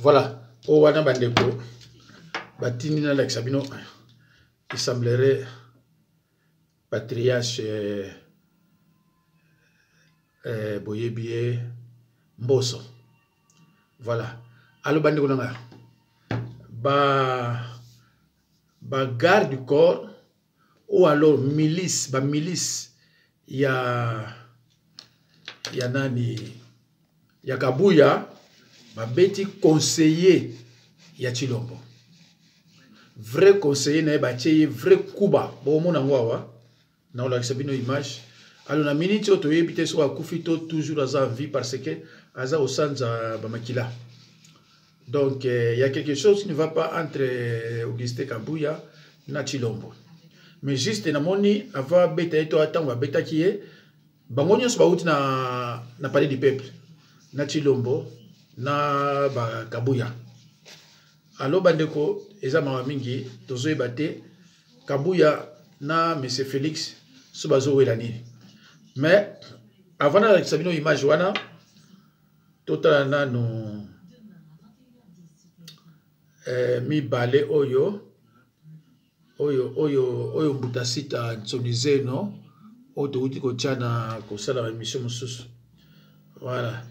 Voilà. Oh, wana bandeko. Batini na l'exabino. Il semblerait patriarche Boyebie Mboso. Voilà. Alors bandeko nanga. Ba garde du corps ou alors milice, il y a nani, il y a Kabuya, ba beti conseiller ya Chilombo. Vrai conseiller na ba tcheye vrai kuba. Bon mona ngwa na ola sabino image. Alors na minute to yebite so akufito toujours aza en vie parce que aza au sanza ba makila. Donc il y a quelque chose qui ne va pas entre Augustin Kabuya na Chilombo. Mais juste na moni ava beta eto atangwa beta kiye bangonyo so bauti na palais du peuple na Chilombo na ba Kabuya. Allo bandeko eza mama mingi tozo ebate Kabuya na monsieur Félix so bazo wela nini. Mais avant na sabino image wana total na no mi bale oyo mbutasita nsonizeno oto uti ko tchana ko sala émission mususu. Voilà.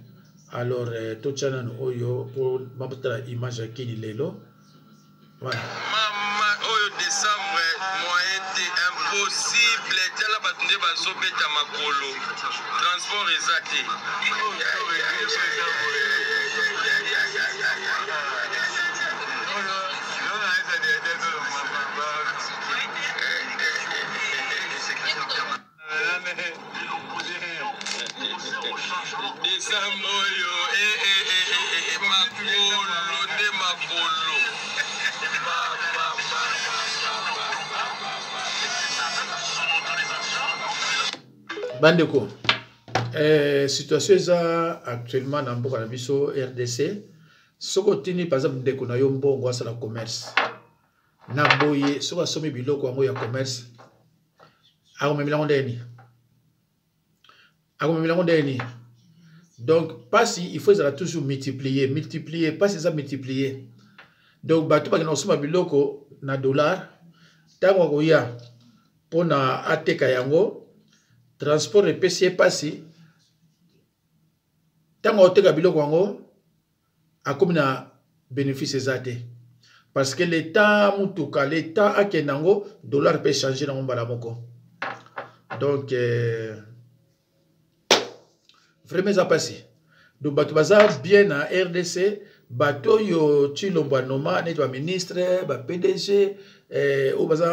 Alors to tchana no oyo pour mabutala image akini lelo. Voilà. Mama oyo décembre moyen était impossible tala batunde bazobeta makolo transport ezate. Bandeko, situation eza actuellement na mboka na biso RDC. Soko tini par exemple ndeko na yo mbongo asala commerce. Na boye soko asomi biloko yango ya commerce. Akomemela ndeni. Donc pas si il faut ça toujours multiplier, pas ça multiplier. Donc bato ba na osoma biloko na dollar tango ko ya pona ateka yango transport epesi pasi tango oteka biloko yango akomi na bénéfice ezate parce que l'état mutuka l'état akenango dollar peut changer na mbala moko. Donc vraiment ça passe. Donc bato baza bien na RDC bato yo Chilombo noma net ba ministre ba PDG ou baza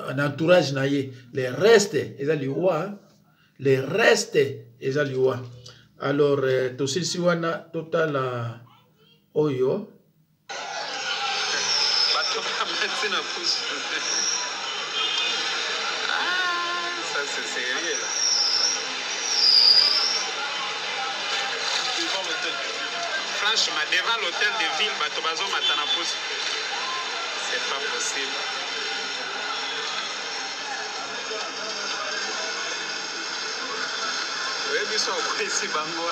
un entourage na ye les restes ezaliwa. Alors to sisi wana total oyo bato batina pousse. Ça c'est sérieux là. Franchement, devant l'hôtel de ville, bato bazo matana pousse. C'est pas possible. Oui, mais ça au ici bango.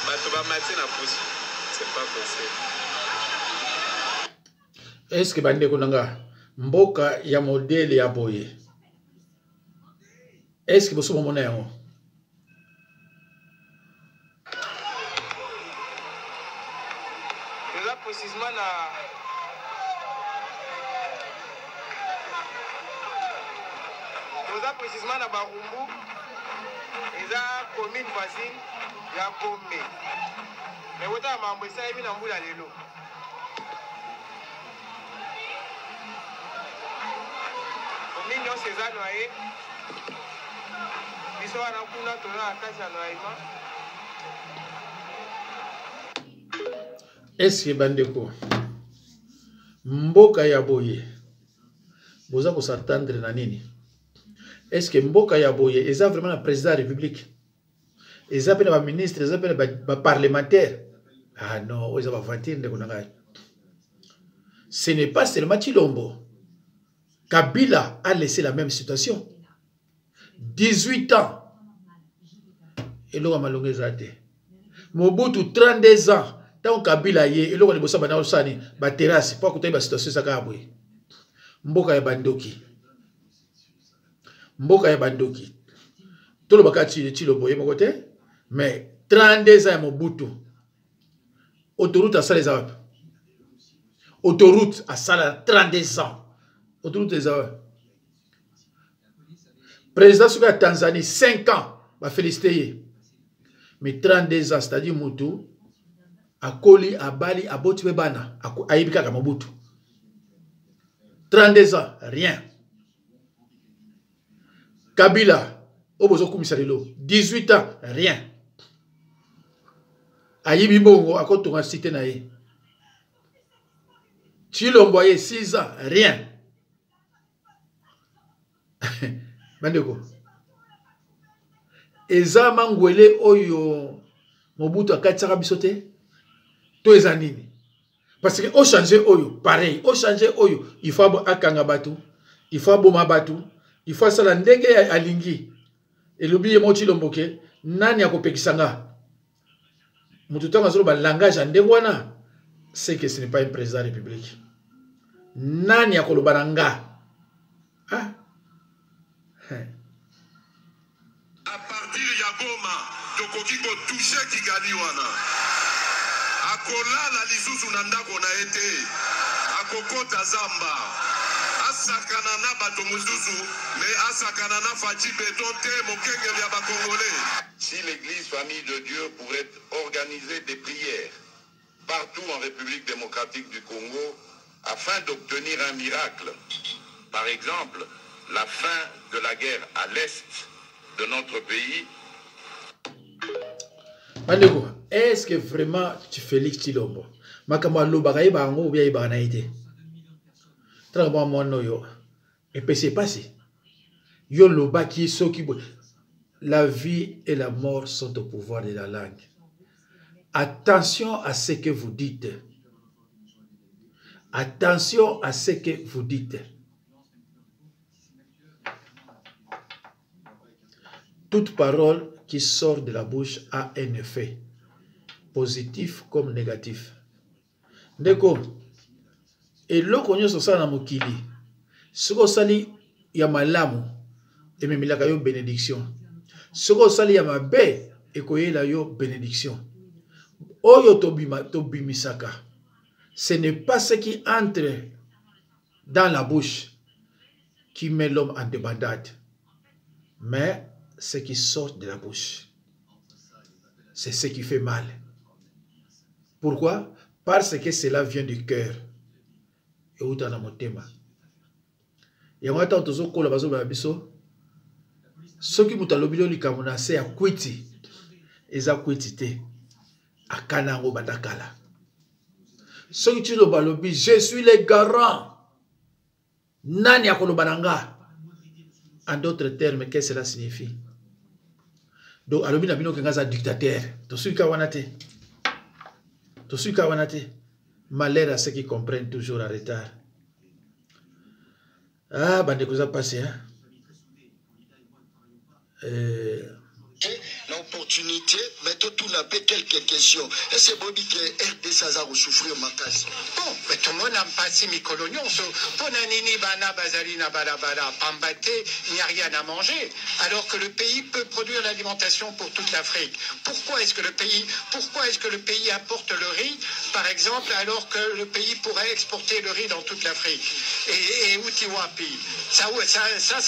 Bato ba matina pousse. C'est pas possible. Est-ce que bandeko nanga mboka ya modèle ya boye? Est-ce que boso momona yango? Là précisément na Barumbu, eza commune voisine ya Gombe. Mais wota mambo esa yebi na mbula lelo. Commune yo César Noye. Biso wana kuna tona akasa Noyema. Est-ce que bandeko mboka ya boye boza ko s'attendre na nini? Est-ce que mboka ya boye eza vraiment la président de la République? Eza pe na ba ministre, eza pe na ba parlementaire? Ah non, eza ba vantir ndeko na ngai. Ce n'est pas seulement Chilombo. Kabila a laissé la même situation. 18 ans. Et l'on a malongé zate. Mobutu 32 ans. Tant Kabila yé, et l'on a bossa bana osani, ba terrasse, pas côté ba situation ça kabwe. Mboka ya bandoki. Mboka ya bandoki. Tout le bakati ti lo boye mon côté, mais 32 ans Mobutu. Autoroute à Salé Zawap. Autoroute à Salé 32 ans. Autoroute des Zawap. Président sur la Tanzanie 5 ans, va féliciter. Mais 32 ans, c'est-à-dire Moutou, à Koli, à Bali, à Botibebana, à Ibika, à Mobutu. 32 ans, rien. Kabila, Obozo Komisarilo, 18 ans, rien. À Ibibongo, à Kotonga Cité Naé. Chilomboye, 6 ans, rien. Mandeko. Eza mangwele oyo Mobutu akatsaka bisote to eza nini parce que au changer oyo pareil au changer oyo il faut akanga batu il faut boma batu il faut sala ndenge ya alingi elobi mo Chilomboke nani akopekisanga mutu tanga zolo ba langage ndenge wana c'est que ce n'est pas un président de la République nani akoloba nga ah à partir ya Goma tokoki ko toucher Kigali wana akolala lisusu na ndako na ete akokota zamba asakana na bato mususu mais asakana na faci beton te mokengeli ya bakongolais. Si l'église famille de Dieu pourrait organiser des prières partout en République démocratique du Congo afin d'obtenir un miracle, par exemple la fin de la guerre à l'est de notre pays. Mandeko, est-ce que vraiment tu Félix Tshilombo makambo lobaka yebango ou bien yebaka na ite tala mo mono yo et puis c'est passé yo lobaki soki la vie et la mort sont au pouvoir de la langue. Attention à ce que vous dites. Attention à ce que vous dites. Toute parole qui sort de la bouche a un effet, positif comme négatif. Ndeko, et loko nyoso sala na mokili, soko sali ya malamu, ememilaka yo bénédiction. Soko sali ya mabe, ekoyela yo bénédiction. Oyo tobimisaka, ce n'est pas ce qui entre dans la bouche qui met l'homme en débandade, mais ce qui sort de la bouche. C'est ce qui fait mal. Pourquoi? Parce que cela vient du cœur. Et où t'en as mon thème. Et on attend tous au col bazo babiso. Ce qui moutalobilo li kamuna c'est à kwiti. Eza kwiti te. Akanango batakala. Ce qui tu le balobi, je suis le garant. Nani akolobananga. En d'autres termes, qu'est-ce que cela signifie? Donc, alobi na bino kengaza dictateur. Tosuka wanate. Tosuka wanate. Malheur à ceux qui comprennent toujours en retard. Ah, bande cosa passé, hein? L'opportunité, mais tout n'a pas quelques questions. Et c'est Bobby qui RD Saza ou souffrir ma casse. Bon, mais tout le monde a passé mes colonions. Pour Nanini, Bana, Bazalina, Balabala, Pambate, il n'y a rien à manger. Alors que le pays peut produire l'alimentation pour toute l'Afrique. Pourquoi est-ce que le pays apporte le riz, par exemple, alors que le pays pourrait exporter le riz dans toute l'Afrique? Et Outiwapi, ça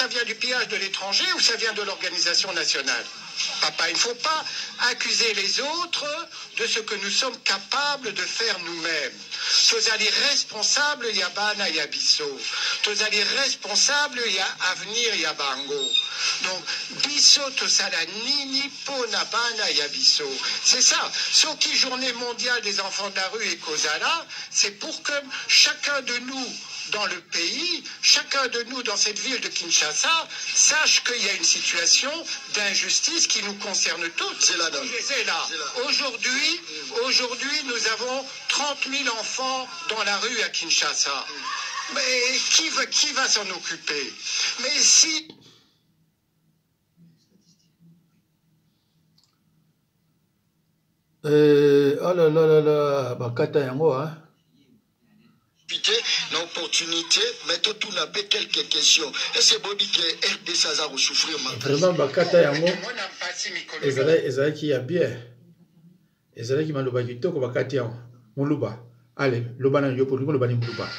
vient du pillage de l'étranger ou ça vient de l'organisation nationale? Papa, il ne faut pas accuser les autres de ce que nous sommes capables de faire nous-mêmes. Tozali responsable, il y a Bana, il y a Bisso. Tozali responsable, il y a Avenir, il y a Bango. Donc, Bisso, Tosala, Nini, Pona, Bana, il y a Bisso. C'est ça. Soki journée mondiale des enfants de la rue et Kozala, c'est pour que chacun de nous, dans le pays, chacun de nous dans cette ville de Kinshasa sache qu'il y a une situation d'injustice qui nous concerne toutes. C'est là. Aujourd'hui, nous avons 30 000 enfants dans la rue à Kinshasa. Mais qui va s'en occuper? Mais si... Oh là là là là, bakata yango, hein. L'opportunité, mais tout n'a pas quelques questions. Et c'est Bobby qui est RDC à souffrir maintenant. Vraiment, bakata yango, ezala qui a bien. Ezala qui m'a loba qui toko bakati yango. Muluba. Allez, loba na yo pour loba ni muluba.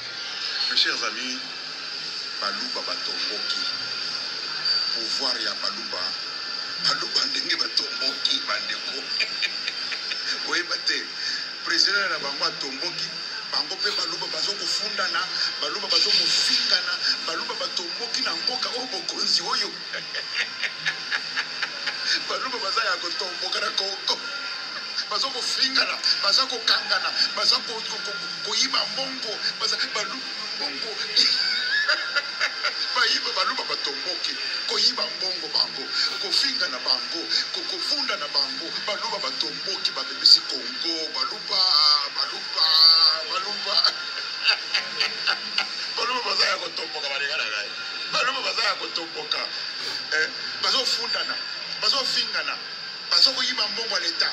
Mes chers amis, Baluba batomboki. Pouvoir ya Baluba. Baluba ndenge batomboki bandeko. Oui, bate. Président na bango atomboki. Bango pe Baluba bazoko fundana, Baluba bazoko fingana, Baluba batomboki na mboka o bokonzi oyo. Baluba bazaya kotomboka na Kongo. Bazoko fingana, bazoko kangana, bazoko koyiba mbongo, bazako Baluba mbongo. Bayiba Baluba batomboki, koyiba mbongo bango, kofinga na bango, kokofunda na bango, Baluba batomboki babebisi Kongo, Baluba bazaya kotomboka balekana ngai. Baluba bazaya kotomboka. Bazofundana, bazofingana, bazokoyiba mbongo leta.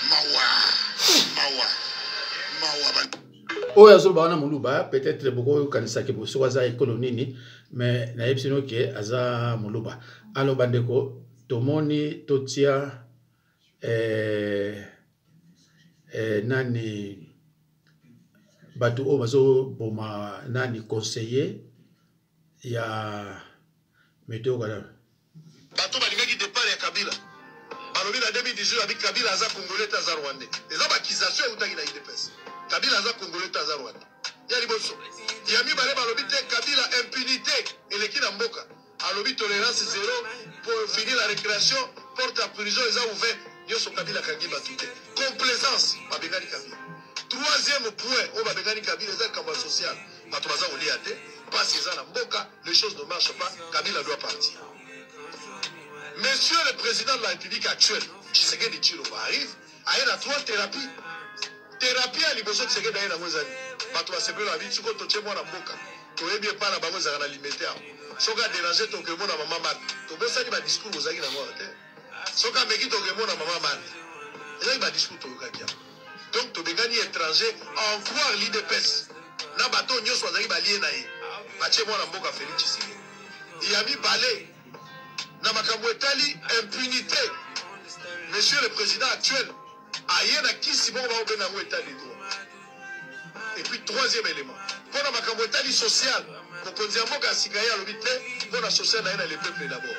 Mawa. Oyo azoba wana muluba peut-être beaucoup kanisa ke boso aza ekolonini mais na yebisino ke aza muluba. Alors bandeko tomoni totia nani batu o bazo boma nani conseiller ya météo kala. Bato balingaki départ ya Kabila. Balobi na 2018 avec Kabila aza congolais aza rwandais. Eza bakisation utaki na IDPS. Kabila aza congolais aza rwandais. Ya liboso. Ya mi bale balobi te Kabila impunité eleki na mboka. Alobi tolérance zéro pour finir la récréation, porte à prison eza ouvert. Yoso Kabila kangi batute. Complaisance babengani Kabila. Troisième point, on va bénir Kabila, c'est un combat social. Matomaza Oliate, passe les ans à Mboka, les choses ne marchent pas, Kabila doit partir. Monsieur le président de la République actuelle, Tshisekedi Tshilombo arrive, il y a 3 thérapies. Thérapie à l'impossible de Tshisekedi dans les années. Matomaza Sebelo a dit, tu peux te moi dans Mboka. Tu n'es bien pas la banque à l'alimentaire. Si on a dérangé ton grémon à maman mat, tu peux ça dire un discours aux agues dans moi. Si on a mégi ton grémon à maman mat, il y a un discours au Gakia. Donc, tu es étranger en croire l'IDPS. Na bateau, nous sommes allés balayer naïe. Baché moi la mboka Félix Tshisekedi. Il a mis balai. Na makambo etali impunité. Monsieur le président actuel, aïe na kisi bon va obéna mo etali droit. Et puis troisième élément, pour la makambo etali social, pour konzi mboka sikaya lobité, pour la social na les peuples d'abord.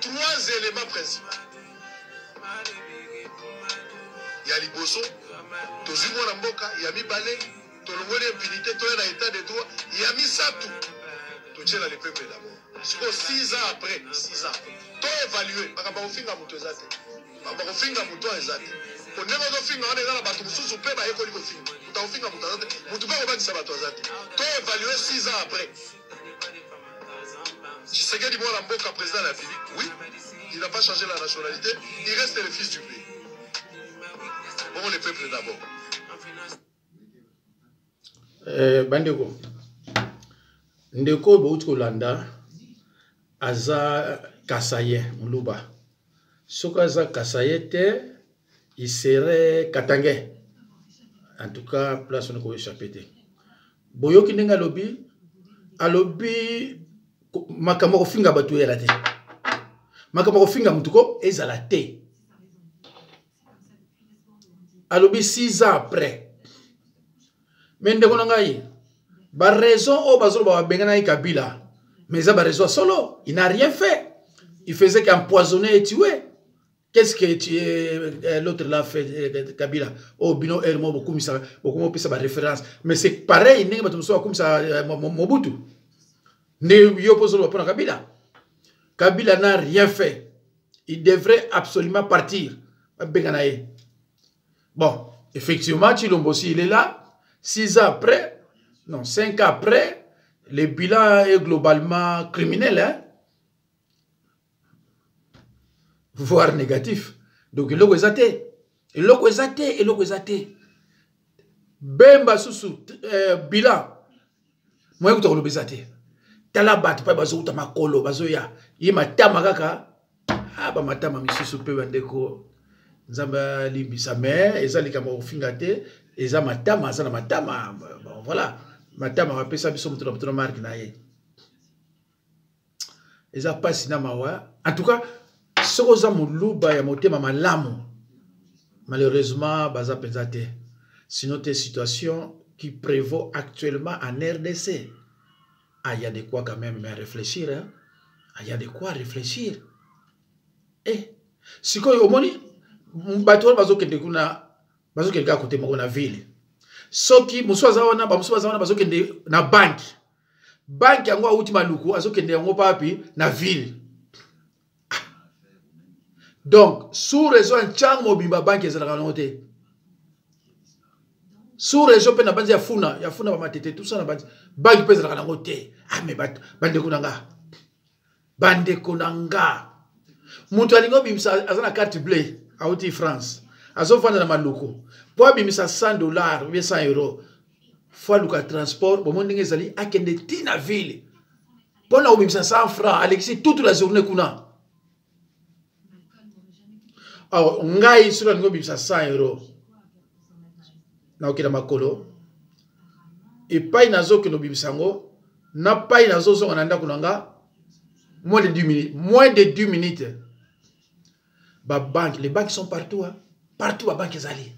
3 éléments principaux. Il y a liboso. Tozi mwana mboka ya mibale tolongoli impunité toya na état de droit ya misatu totiela le peuple d'abord. Siko 6 ans après to évaluer bakaba kofinga muto ezate bakaba kofinga muto ezate oneko kofinga wana ezala bato mosusu mpe bayekoli kofinga muta kofinga muto ezate mutu mpe kobakisa bato ezate to évaluer 6 ans après. Tshisekedi mwana mboka président de la République, oui, il n'a pas changé la nationalité, il reste le fils du pays. Pour le peuple d'abord. Bandeko ndeko bauti kolanda aza kasaye muluba soka aza kasaye te il serait katangé en tout cas place on ko échappé te boyoki ndenge alobi makambo kofinga batu yela te makambo kofinga mutuko ezala te alobi 6 ans après. Mais ndeko nangai ba raison o bazolo ba bengana Kabila mais ça ba raison solo il n'a rien fait, il faisait qu'empoisonner et tuer. Qu'est-ce que l'autre là fait Kabila oh bino elmo beaucoup ça ba référence mais c'est pareil ndenge bato so comme ça Mobutu ne yo pozolo pour Kabila n'a rien fait, il devrait absolument partir bengana. Bon, effectivement, Tshilombo aussi, il est là. 6 ans après, non, 5 ans après, le bilan est globalement criminel, hein? Voire négatif. Donc, il est Bemba Soussou, bilan. Moi kuta kolobeza te. Tala bat pa bazo uta makolo bazo ya. Ye matama kaka. Ah ba matama misusu pe bandeko. Nzamba limbisa mais eza likama ofinga te, eza matama za na matama. Bon voilà. Matama va pesa biso mutu na marque na ye. Eza pasi na mawa. En tout cas, soko za muluba ya motema malamu. Malheureusement, baza pensate. Sinon, tes situations qui prévaut actuellement en RDC. Ah, il y a de quoi quand même réfléchir. Hein? Ah, il y a de quoi réfléchir. Eh, si quoi, au moni, bateau bazo kende kuna, bazo kende à côté na ville. Soki, muswaza wana bazo kende na banque. Banque yango auti maluku, azo kende yango papi na ville. Donc, sous réseau en chang mobimba banque ezalaka noté. Sous réseau pe na banzi ya funa ba matete tout ça na banzi. Banque pe ezalaka noté. Ah mais bande kunanga. Bande kunanga. Mutu alingo bimisa azana carte bleue auti France. Azo vanda na maluku. Po bimisa $100 ou bien 100 €. Fois luka transport, bon ndenge ezali akende tina ville. Pona obimisa 100 francs Alexis toute la journée kuna. Alors, ngai sur le niveau 100 €. Na okina makolo. Et pas nazo que no bibisango, na pas nazo zo nanda kunanga moins de 10 minutes, moins de 10 minutes. Ba banque, les banques sont partout hein. Partout à banque ezali.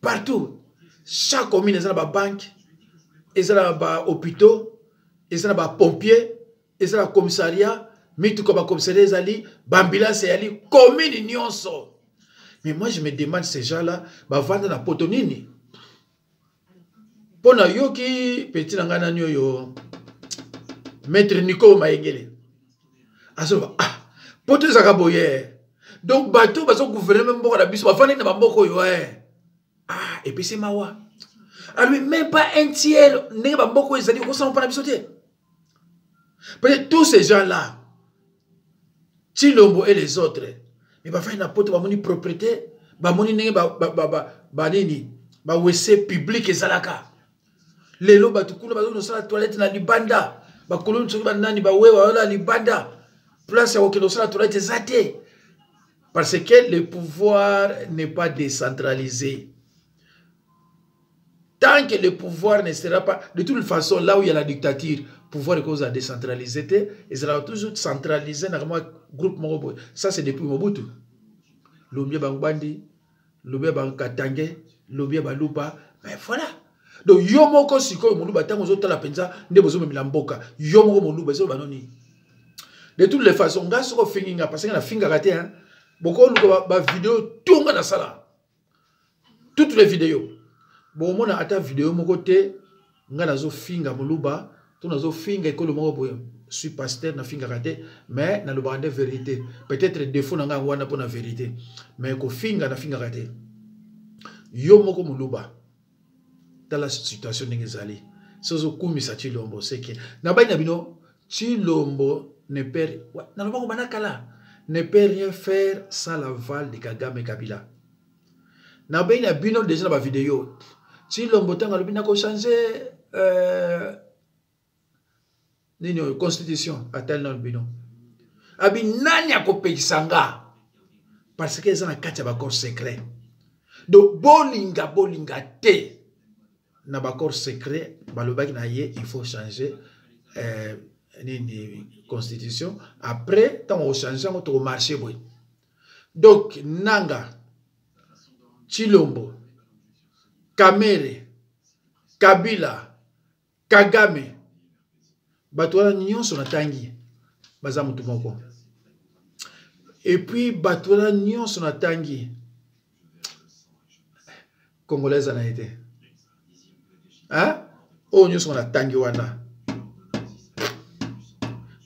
Partout. Chaque commune ezala ba banque, ezala ba hôpitaux, ezala ba pompiers, ezala commissariat. Mitu comme commissariat ezali, bambulance ezali, commune nyonso. Mais moi je me demande ces gens-là, ba vendre na potonini. Pona yo ki petit ngana nyo yo. Maître Nico Maengele. Aso ah, poto zaka boye. Donc bateau baso gouverner même boko na biso, ba vendre na bamboko yo Ah, et puis c'est mawa. Ah lui même pas un tiers, ne bamboko ezali ko sa pas na biso te. Peut-être tous ces gens-là, Chilombo et les autres, mais ba faire na poto ba moni propriété, ba moni nenge ba nini, ba wc public ezalaka. Lelo ba tukuna ba no sala toilette na libanda, ba kolon tsoki ba nani ba wewa wala libanda. Place ya okelo sala toilette zate. Parce que le pouvoir n'est pas décentralisé. Tant que le pouvoir ne sera pas, de toute façon, là où il y a la dictature, le pouvoir est cause à décentraliser, et ça va toujours centraliser dans le groupe Mogobo. Ça, c'est depuis Mobutu. L'Obia Bangbandi, l'Obia Bankatange, l'Obia Balupa, mais voilà. Donc, Yomoko Siko, Moluba, tant aux autres la pensa, ne besoin de Milamboka, Yomoko Moluba, c'est Banoni. De toutes les façons, gars, sur le finga, parce qu'il y a un finger raté, hein, beaucoup de vidéos, tout le monde a ça là. Toutes les vidéos. Bon, on a atta vidéo mon côté, nga nazo finga moluba, tout nazo finga école mon boy. Je suis pasteur na finga raté, mais na le bande vérité. Peut-être défaut nga wana pour la vérité, mais ko finga na finga raté. Yo moko moluba. Dans la situation n'engezali. Sozo kumi sa Chilombo c'est que na ba na bino Chilombo ne perd na lo bako banakala ne peut rien faire sans l'aval de Kagame Kabila. Na ba na bino déjà na vidéo. Si l'homme a le ko changer nini constitution à tel nom bino. Abi nani akopekisanga parce que ça na kati ba corps secret. Donc bolinga te na ba corps secret balobaki na ye il faut changer nini constitution après tant on changer on to marché boy. Donc nanga Chilombo Kamere, Kabila, Kagame, Batouala nyonso na tangi, baza mutu moko. Et puis Batouala nyonso na tangi, Congolaise na été. Hein? Oh nyonso na tangi wana.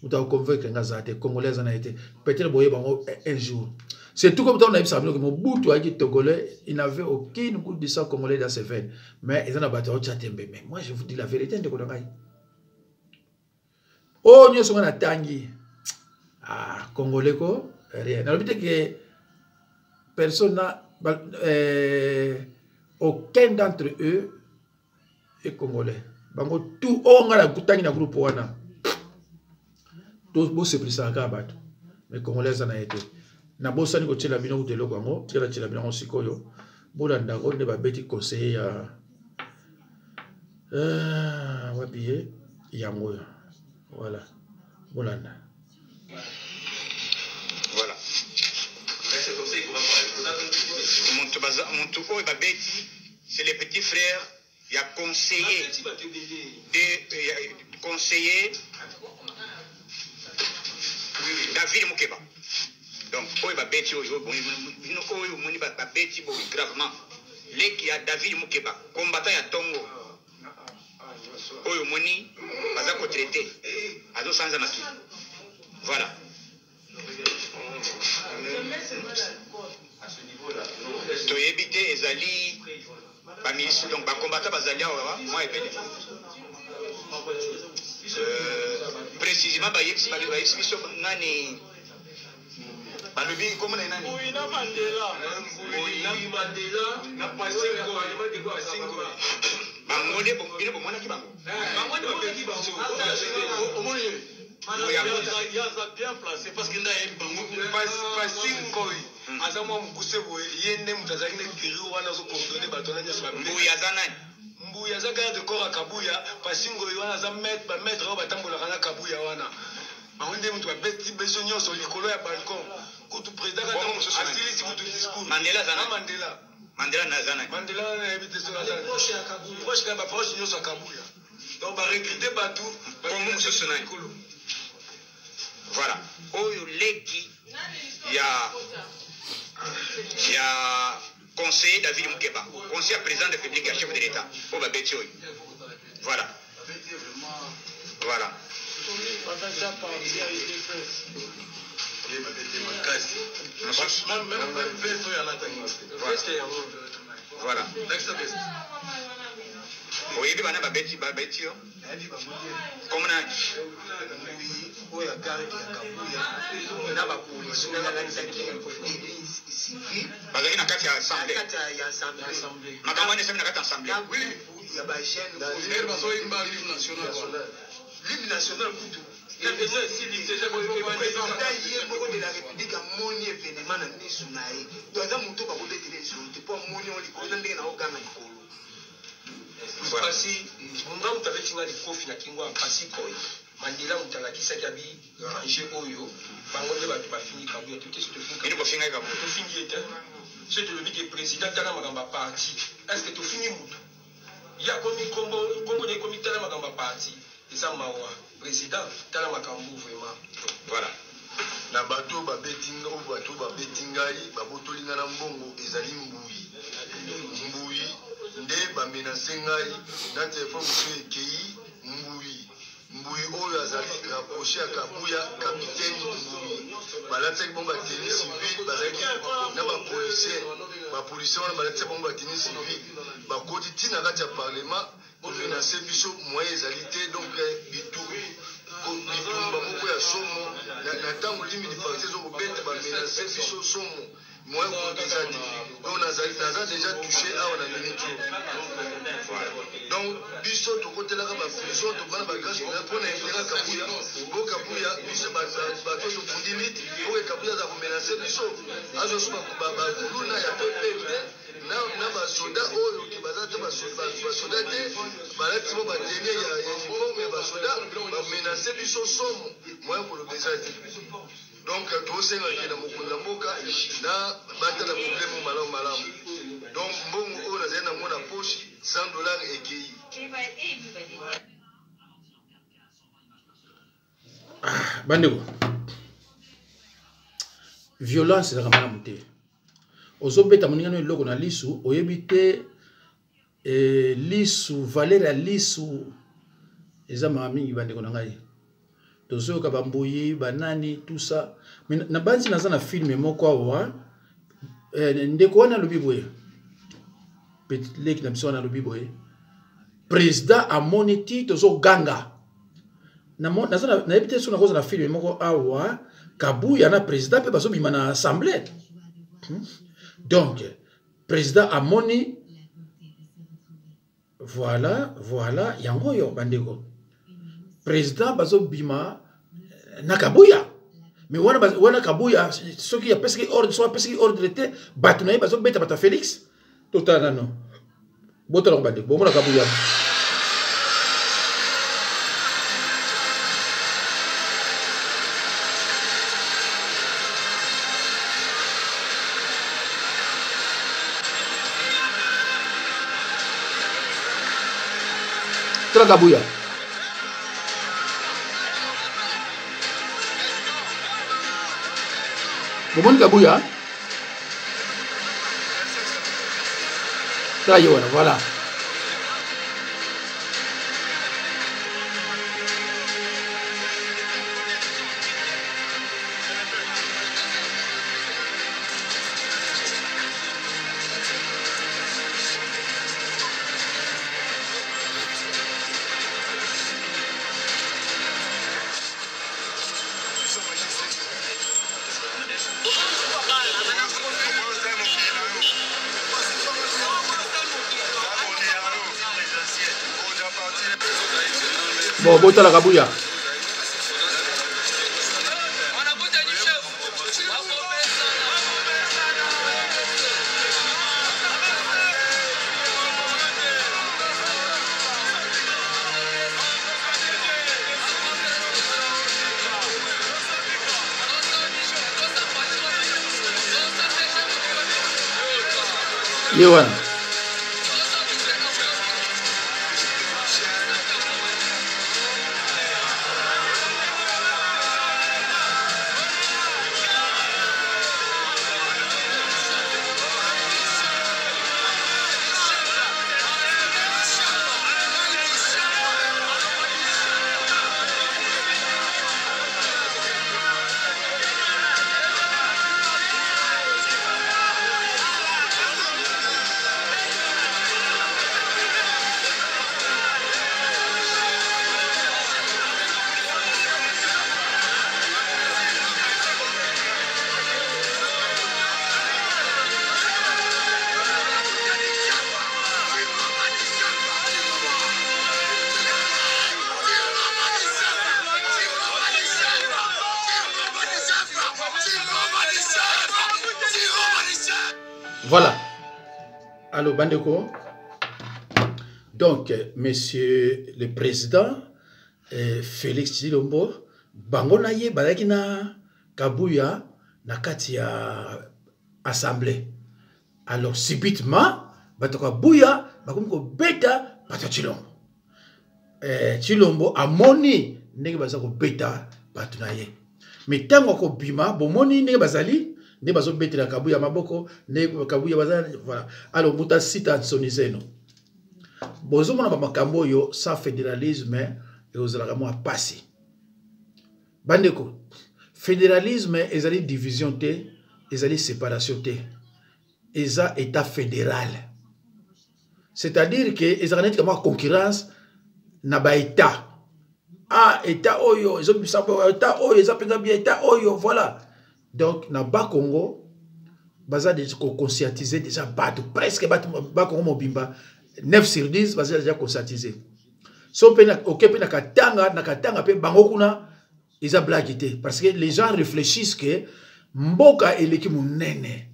Muta convaincre ngazate, Congolaise na été. Peut-être boye bango un jour. C'est tout comme on a vu ça, que Mobutu a dit Togolais, il n'avait aucune goutte de sang congolais dans ses veines. Mais ils en ont battu au Tchatembe. Mais moi, je vous dis la vérité, de Kodongaï. Oh, nous sommes en Tangi. Ah, Congolais, quoi, rien. Alors, peut-être que personne n'a, aucun d'entre eux est Congolais. bango tout on a la goutangi na groupe wana to bo se plisa ka bato mais congolais na été na bosani ko tshela bino utelo kwango tshela bino sikoyo bolanda ko ne ba beti conseiller ya wapiye yango voilà bolanda voilà c'est comme ça il va parler mon tout babeti c'est les petits frères il y a conseiller David Moukeba. Donc, il va bêtir il va bêtir gravement. Les qui a David Moukeba, combattant à Tongo. Oyo Moni, Baza traité. Azo sans amaki. Voilà. To éviter Ezali, donc, combattant Bazalia, moi et Béné. Précisément, comment bien placé parce qu'il Mbuya za garde corps à Kabuya pasingo wana za maître ba tambola kana Kabuya wana bangonde mtu abeti besonyo so likolo ya balcon kutu président ka asili si kutu discours Mandela na zana Mandela na ebite so na proche ya Kabuya proche ka ba proche nyo so Kabuya donc ba recruter batu comme ce sonai voilà oyo leki ya conseiller David Moukeba, conseiller président de la République et chef de l'État. Voilà. Voilà. Voilà. Oui, il y a un babeti. Comment on a bazali na kati ya assemblée makambo ane sema na kati ya assemblée oui ya ba chaîne bazo imba l'hymne national kutu ya besoin si déjà ko président de la République a moni événement na misu na ye to za muto ba ko detele insulté pour moni on likolo ndenge na ogana likolo basi munga mutaveti ngali kofi na kingwa pasi koi Mandela mutalakisa kabi ranger oyo bangonde batu bafini Kabuya tout est tout fini ko finga Kabuya tout fini était c'est le but du président tala magamba parti est-ce que tout fini mutu ya komi kombo ne komi tala magamba parti eza mawa président tala makambu vraiment voilà na bato ba betinga ou bato ba betingai ba botolinga na mbongo ezali mbuyi nde ba menacer ngai na téléphone monsieur Ekei Mbuyi oyo azali rapproché à Kabuya capitaine Mbuyi balataki bomba tenue civile bazaki na ba policier wana balataki bomba tenue civile bakoti tina kati ya parlement komenacer biso moyen ezali te donc bitumba moko ya somo na ntango limini parti ezokobeta bamenacer biso somo moyen kodeza te donc naza déjà touché awa na minute donc biso tokotelaka bafusion tobana bagrâce mpona intérêt Kabuya bo Kabuya biso bato tofundili oyo Kabuya aza komenace biso azoso bakuluna ya pepepe na basoda oyo baza te basoda te balati mo batenie ya uniforme ya basoda bamenace biso somo moyen kolobeza te donc tosengaki na mokunda mboka na batala problème malamu donc mbongo oyo nazali nango na poche $100 Ekei bandeko violence ezalaka malamu te ozobeta moningano eloko na lisu oyebi te lisu valeur ya lisu eza maka mingi bandeko na ngai tozoyoka bambuyi banani tout ça mais na banzi naza na filme moko awa ndeko wana alobi boye leki na biso wana alobi boye président amoni ti tozoganga nayebi te so nakoza na filme moko awa Kabuya na président mpe bazobima na assemblée donc président amoni voilà, yango yo bandeko. Président bazo bima na Kabuya. Mais wana Kabuya, ceux qui a pesqué ordre, soit pesqué ordre était, batunaye bazo beta bata Félix. Total non. Botala bandeko, bon na Kabuya. Tala Kabuya. Bon Kabuya. Tala yo voilà. Bon, bota la Kabuya. Yewana. Voilà. Allô, Bandeko. Donc, monsieur le président, Félix Tshilombo, Bangona ye balaki na Kabuya na kati ya assemblée. Alors, subitement, batoka Buya, bakomiko beta bata Tshilombo. Tshilombo amoni ndenge bazako beta batu na ye. Mais tango ko bima, bomoni ndenge bazali ne bazo betela Kabuya maboko ne Kabuya bazali voilà. Alors muta sita sonizeno. Bozo mona ba makambo yo sa fédéralisme et ozalaka mo passer. Bandeko, fédéralisme ezali division te, ezali séparation te. Eza état fédéral. C'est-à-dire que ezali comme concurrence na ba état. Ah, état oyo, état oyo, état oyo, voilà. Donc, na bas Congo, baza déjà conscientisé déjà bateau, presque bas Congo mobimba, 9 sur 10, baza déjà conscientisé. So pe na okepe na katanga pe bango kuna isa blaguité parce que les gens réfléchissent que mboka eleki munene.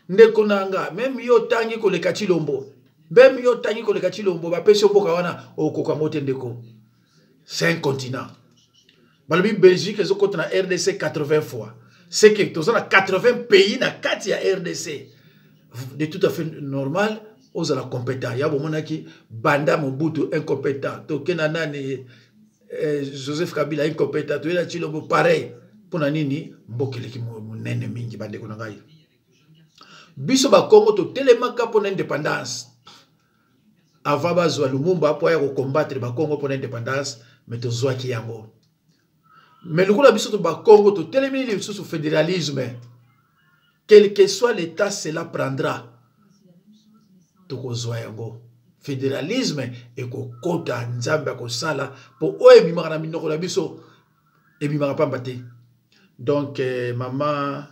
Ndeko nanga, même yo tangi ko le Tshilombo. Même yo tangi ko le Tshilombo, ba pesi mboka wana okoko mote ndeko. C'est un continent. Balobi Belgique ils ont compté na RDC 80 fois. C'est que tous les 80 pays na kati ya RDC de tout à fait normal aux la compétent. Ya bomona ki Banda Mobutu incompétent, Tokena nani Joseph Kabila incompétent, to ela Tshilombo pareil. Pona nini mbokele ki munene mingi bande ko ngai. Biso ba Congo to telemaka pour l'indépendance. Avant bazwa Lumumba pour ya combattre ba Congo pour l'indépendance, mais to zwa ki yango. Mais le Congo biso to ba Congo to telemini sous fédéralisme. Quel que soit l'état, cela prendra. To ko zwa yango. Fédéralisme et ko kota nzamba ko sala pour oebimaka na minoko na biso ebimaka pambate. Donc maman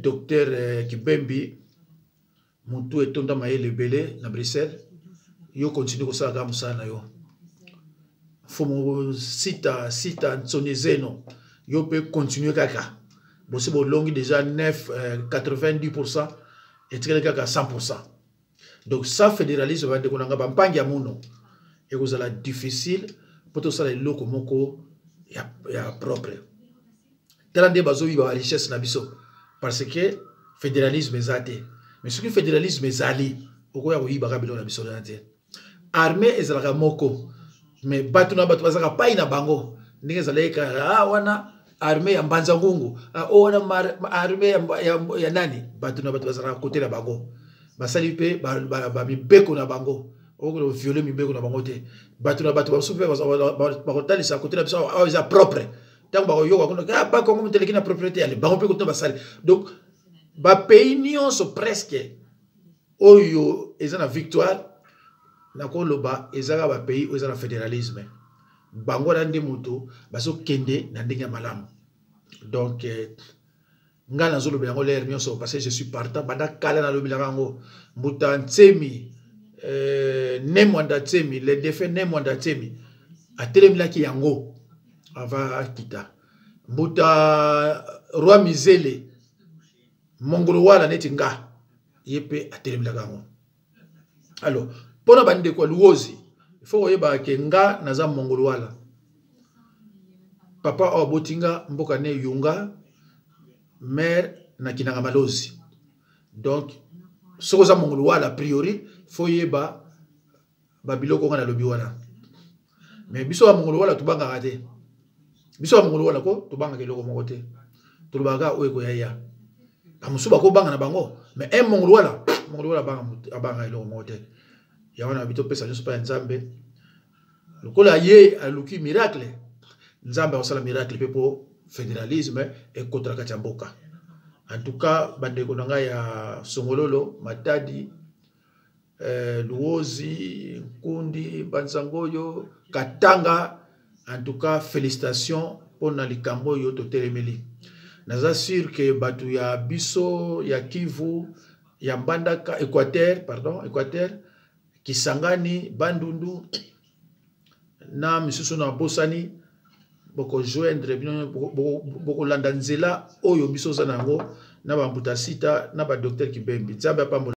docteur Kibembi Moutou et Tonda Maye Lebele na Bruxelles yo continue kosala kaka mosala na yo fomo sita nsonezeno yo pe continue kaka bosi bolongi déjà 90% etikali kaka 100%. Donc ça fédéralisme va dekonanga bampangi ya muno ekozala difficile pour tosala eloko moko ya propre tala nde bazoyiba ba richesse na biso parce que fédéralisme ezate mais soki fédéralisme ezali okoya koyibaka biloko na biso na te armée ezalaka moko mais bato na bato bazalaka pai na bango ndenge ezalaki kaka wana armée ya mbanza ngungu wana armée ya nani bato na bato bazalaka kote na bango basali mpe bamibeko na bango okolo viole mibeko na bango te bato na bato baso mpe bakotalisa kote na biso awa eza propre ntango bakoyoka kuna bakongo moteleki na propriété yale bango mpe kote basali. Donc bapays nyonso presque oyo eza na victoire nakoloba ezaka bapays oyo eza na fédéralisme bango na nde moto bazokende na ndenge ya malamu. Donc nga nazoloba yango lere nyonso parce que je suis partant banda kala nalobilaka yango mbuta ntsemi Nemwanda Tsemi le défait Nemwanda Tsemi atelemilaki yango ava akita mbuta roi Mizele mongolo wala neti nga yepe atelemilaka yango. Alors pona bande kwa luozi il faut oyeba ke nga naza mongolo wala papa o botinga mboka ne yunga mère na kinanga malozi. Donc soko za mongolo wala a priori faut yeba babiloko nga na lobi wana mais biso ba mongolo wala tubanga kate biso ba mongolo wala ko tubanga keloko moko te tubanga oyo ko yaya amusuba ko banga na bango mais un mongolo wala banga eloko moko te ya wana bito pesa nyonso pa nzambe lokola ye aluki miracle nzambe osala miracle pe po fédéralisme et contre kati ya mboka. En tout cas bandeko na nga ya Songololo Matadi Luozi Nkundi Banzangoyo Katanga, en tout cas félicitations pour na likambo yo to telemeli. Naza sûr que batu ya biso ya Kivu ya Mbandaka Équateur Kisangani Bandundu na misusu na Bosani boko joindre boko landa nzela oyo biso za nango na ba mbuta sita na ba docteur Kibembi nzambe apambola